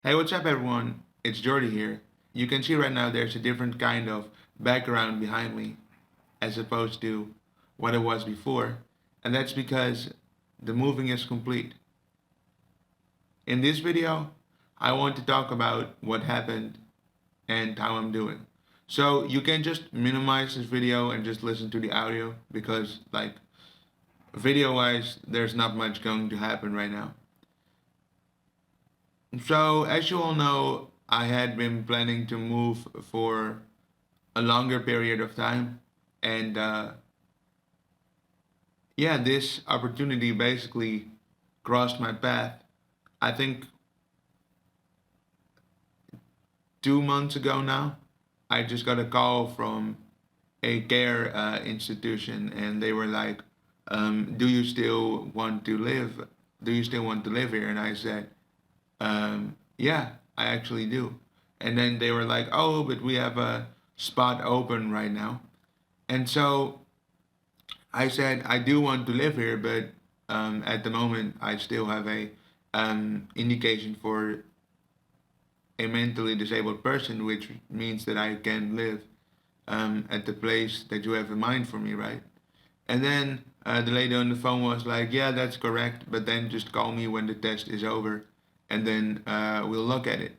Hey, what's up, everyone? It's Jordy here. You can see right now there's a different kind of background behind me as opposed to what it was before, and that's because the moving is complete. In this video, I want to talk about what happened and how I'm doing. So you can just minimize this video and just listen to the audio because, like, video wise, there's not much going to happen right now. So, as you all know, I had been planning to move for a longer period of time. And yeah, this opportunity basically crossed my path. I think 2 months ago now, I just got a call from a care institution, and they were like, "Do you still want to live? Do you still want to live here?" And I said, "Yeah, I actually do." And then they were like, "Oh, but we have a spot open right now." And so I said, I do want to live here, but at the moment, I still have a indication for a mentally disabled person, which means that I can live at the place that you have in mind for me, right? And then the lady on the phone was like, yeah, that's correct, but then just call me when the test is over, and then we'll look at it.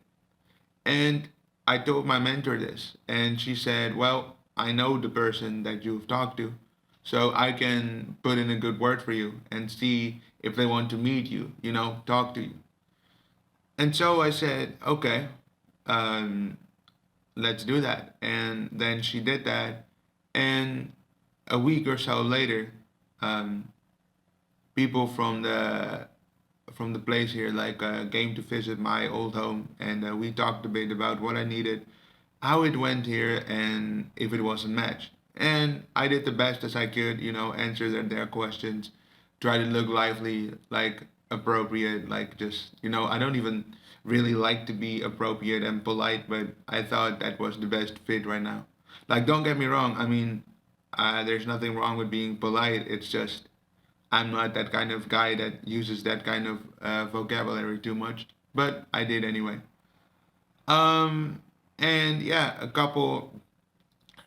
And I told my mentor this, and she said, well, I know the person that you've talked to, so I can put in a good word for you and see if they want to meet you, talk to you. And so I said, okay, um, let's do that. And then she did that. And a week or so later, um, people from the place here came to visit my old home, and we talked a bit about what I needed, how it went here, and if it was a match. And I did the best as I could, answer their questions, try to look lively, like appropriate, like just, I don't even really like to be appropriate and polite, but I thought that was the best fit right now. Like, don't get me wrong, I mean, there's nothing wrong with being polite, it's just I'm not that kind of guy that uses that kind of vocabulary too much, but I did anyway. Um, and yeah, a couple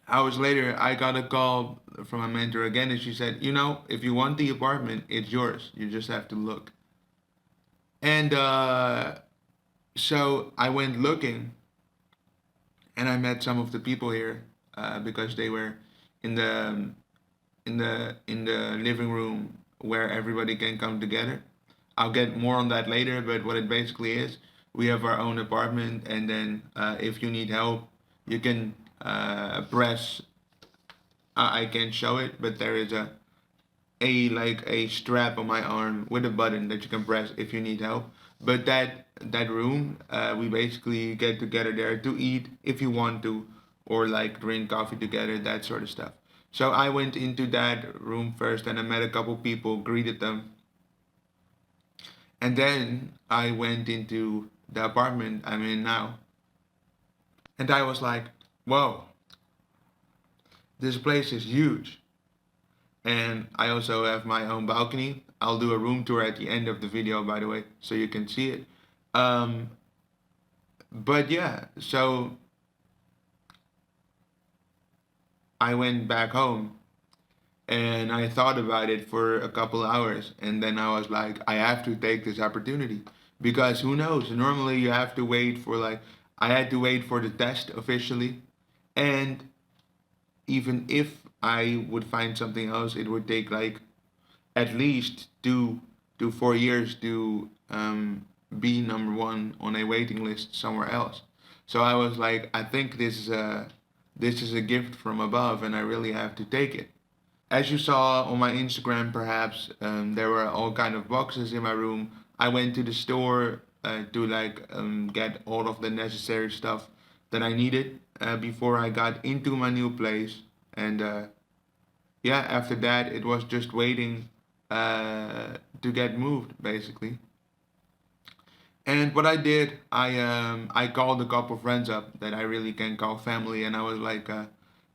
hours later, I got a call from a mentor again, and she said, if you want the apartment, it's yours. You just have to look. And so I went looking, and I met some of the people here because they were in the living room where everybody can come together. I'll get more on that later, but what it basically is, we have our own apartment, and then if you need help, you can press. I can't show it, but there is a strap on my arm with a button that you can press if you need help. But that room, we basically get together there to eat if you want to, or like drink coffee together, that sort of stuff. So I went into that room first, and I met a couple people, greeted them, and then I went into the apartment I'm in now, and I was like, "Whoa, this place is huge." And I also have my own balcony. I'll do a room tour at the end of the video, by the way, so you can see it. Um, but yeah, so I went back home and I thought about it for a couple hours, and then I was like, I have to take this opportunity because who knows? Normally, you have to wait for I had to wait for the test officially, and even if I would find something else, it would take like at least 2 to 4 years to be number one on a waiting list somewhere else. So I was like, I think this is a gift from above, and I really have to take it. As you saw on my Instagram, perhaps there were all kind of boxes in my room. I went to the store to get all of the necessary stuff that I needed before I got into my new place, and yeah, after that, it was just waiting to get moved, basically. And what I did, I called a couple friends up that I really can call family, and I was like,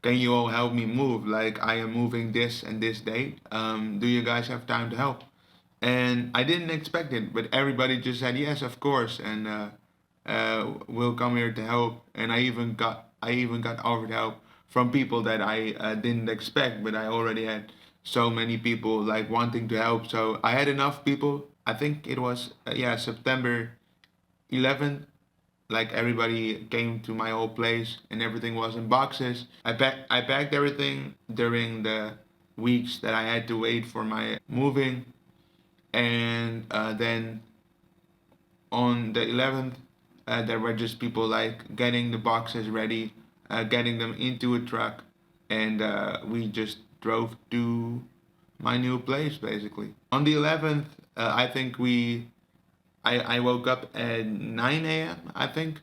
"Can you all help me move? Like, I am moving this and this date. Do you guys have time to help?" And I didn't expect it, but everybody just said yes, of course. And will come here to help, and I even got offered help from people that I didn't expect, but I already had so many people like wanting to help. So I had enough people. I think it was yeah, September 11th. Like everybody came to my old place and everything was in boxes. I packed everything during the weeks that I had to wait for my moving, and then on the 11th, there were just people like getting the boxes ready, getting them into a truck, and we just drove to my new place basically. On the 11th, I think I woke up at 9 a.m. I think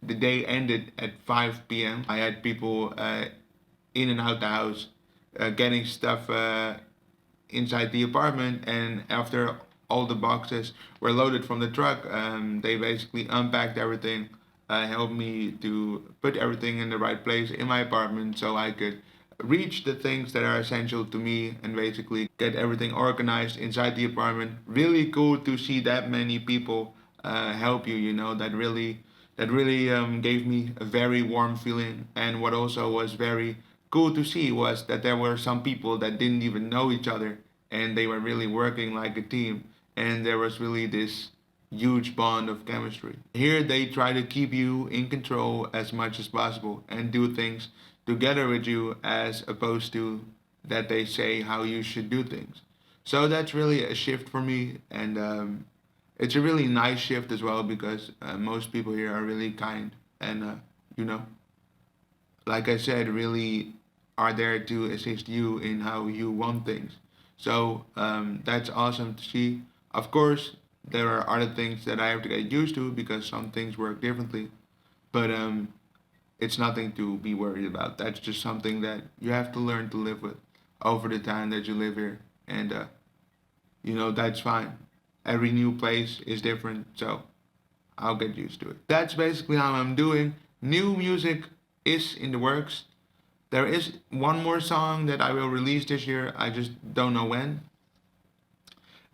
the day ended at 5 p.m. I had people in and out the house, getting stuff inside the apartment, and after all the boxes were loaded from the truck, they basically unpacked everything, helped me to put everything in the right place in my apartment so I could reach the things that are essential to me and basically get everything organized inside the apartment. Really cool to see that many people help you, you know, that really gave me a very warm feeling. And what also was very cool to see was that there were some people that didn't even know each other, and they were really working like a team, and there was really this huge bond of chemistry. Here they try to keep you in control as much as possible and do things together with you as opposed to that they say how you should do things. So that's really a shift for me, and it's a really nice shift as well because most people here are really kind and you know, like I said, really are there to assist you in how you want things. So that's awesome to see. Of course, there are other things that I have to get used to because some things work differently, but it's nothing to be worried about. That's just something that you have to learn to live with over the time that you live here, and you know that's fine. Every new place is different, so I'll get used to it. That's basically how I'm doing. New music is in the works. There is one more song that I will release this year. I just don't know when.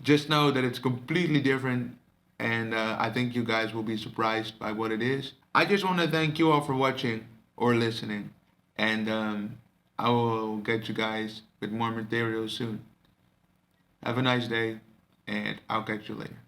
Just know that it's completely different, and I think you guys will be surprised by what it is. I just want to thank you all for watching or listening, and I will get you guys with more material soon. Have a nice day, and I'll catch you later.